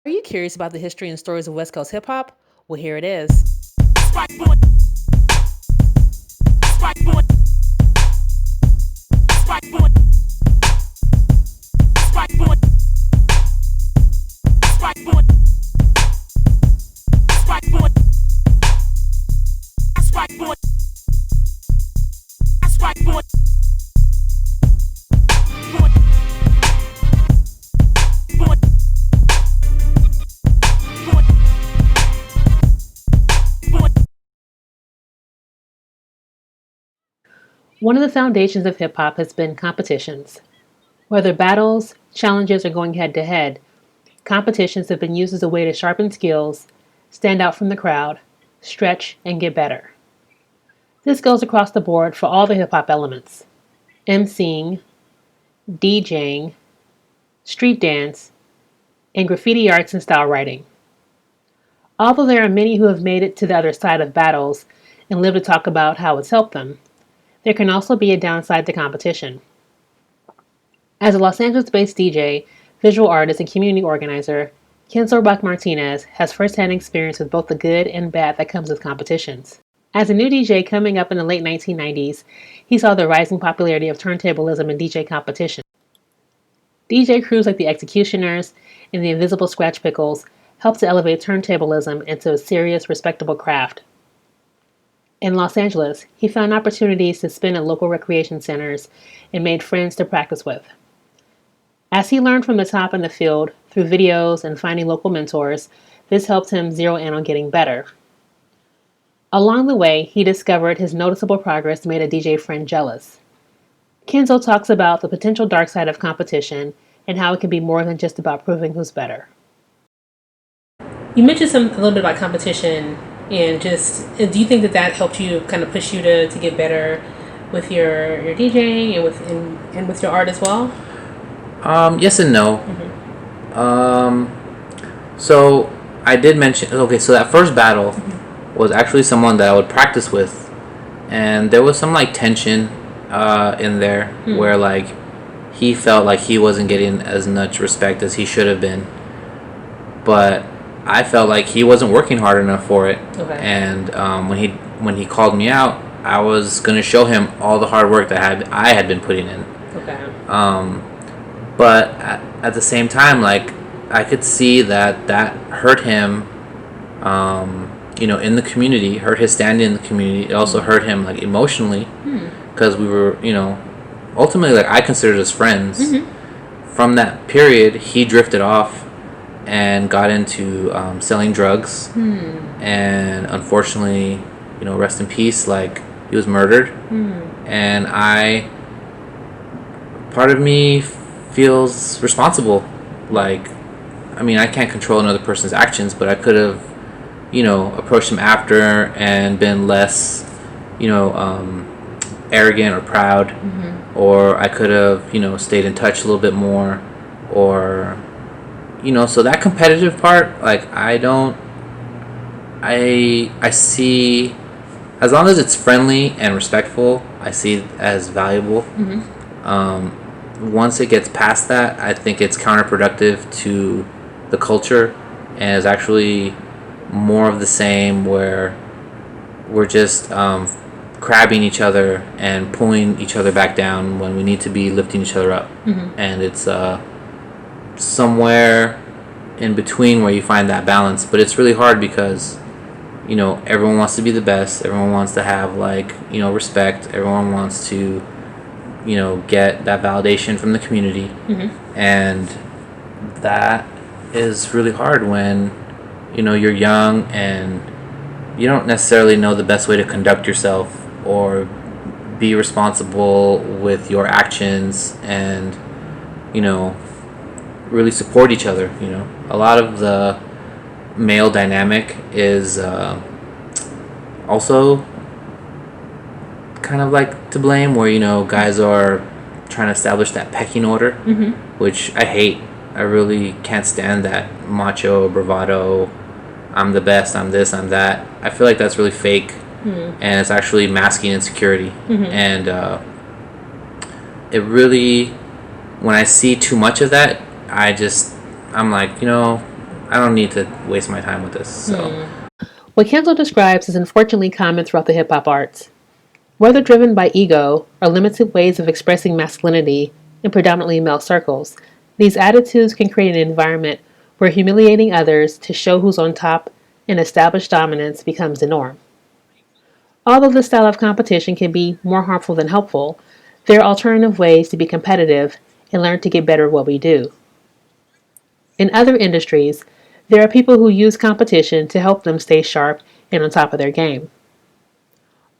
Are you curious about the history and stories of West Coast hip hop? Well, here it is. One of the foundations of hip hop has been competitions. Whether battles, challenges, or going head to head, competitions have been used as a way to sharpen skills, stand out from the crowd, stretch, and get better. This goes across the board for all the hip hop elements: MCing, DJing, street dance, and graffiti arts and style writing. Although there are many who have made it to the other side of battles and live to talk about how it's helped them, there can also be a downside to competition. As a Los Angeles-based DJ, visual artist, and community organizer, Kenzo Roc Martinez has firsthand experience with both the good and bad that comes with competitions. As a new DJ coming up in the late 1990s, he saw the rising popularity of turntablism and DJ competition. DJ crews like the Executioners and the Invisible Scratch Pickles helped to elevate turntablism into a serious, respectable craft. In Los Angeles, he found opportunities to spin at local recreation centers and made friends to practice with. As he learned from the top in the field through videos and finding local mentors, this helped him zero in on getting better. Along the way, he discovered his noticeable progress made a DJ friend jealous. Kenzo talks about the potential dark side of competition and how it can be more than just about proving who's better. You mentioned a little bit about competition, and do you think that helped you kind of push you to get better with your DJing and with your art as well? Yes and no. So I did mention, okay, so that first battle was actually someone that I would practice with, and there was some like tension in there where like he felt like he wasn't getting as much respect as he should have been, but I felt like he wasn't working hard enough for it. Okay. And when he called me out, I was gonna show him all the hard work that I had been putting in. Okay. But at the same time, like I could see that hurt him, in the community, hurt his standing in the community. It also hurt him like emotionally, because we were, ultimately, like I considered us friends. From that period, he drifted off and got into selling drugs, and unfortunately, rest in peace. Like he was murdered, and part of me feels responsible. Like, I mean, I can't control another person's actions, but I could have, approached him after and been less, arrogant or proud, or I could have, stayed in touch a little bit more, or, so that competitive part, like, I see, as long as it's friendly and respectful, I see it as valuable. Once it gets past that, I think it's counterproductive to the culture, and is actually more of the same, where we're just crabbing each other and pulling each other back down when we need to be lifting each other up. And it's somewhere in between where you find that balance, but it's really hard because everyone wants to be the best, everyone wants to have respect, everyone wants to get that validation from the community. And that is really hard when you're young and you don't necessarily know the best way to conduct yourself or be responsible with your actions, and really support each other. A lot of the male dynamic is also kind of like to blame, where guys are trying to establish that pecking order, which I hate. I really can't stand that macho bravado, I'm the best, I'm this, I'm that. I feel like that's really fake, and it's actually masking insecurity. And it really, when I see too much of that, I'm like, I don't need to waste my time with this. So What Kenzo describes is unfortunately common throughout the hip hop arts. Whether driven by ego or limited ways of expressing masculinity in predominantly male circles, these attitudes can create an environment where humiliating others to show who's on top and establish dominance becomes the norm. Although this style of competition can be more harmful than helpful, there are alternative ways to be competitive and learn to get better at what we do. In other industries, there are people who use competition to help them stay sharp and on top of their game.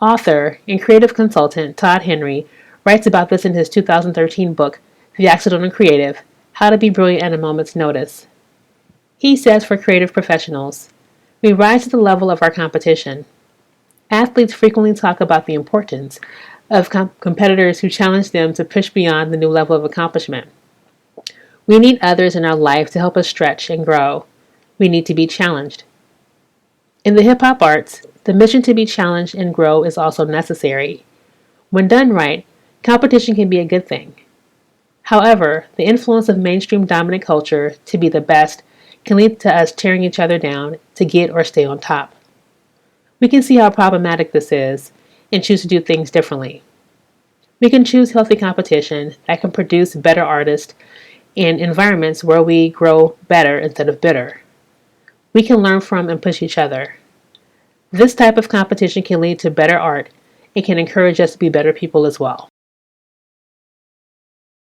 Author and creative consultant Todd Henry writes about this in his 2013 book, The Accidental Creative: How to Be Brilliant at a Moment's Notice. He says for creative professionals, we rise to the level of our competition. Athletes frequently talk about the importance of competitors who challenge them to push beyond the new level of accomplishment. We need others in our life to help us stretch and grow. We need to be challenged. In the hip hop arts, the mission to be challenged and grow is also necessary. When done right, competition can be a good thing. However, the influence of mainstream dominant culture to be the best can lead to us tearing each other down to get or stay on top. We can see how problematic this is and choose to do things differently. We can choose healthy competition that can produce better artists and environments where we grow better instead of bitter. We can learn from and push each other. This type of competition can lead to better art and can encourage us to be better people as well.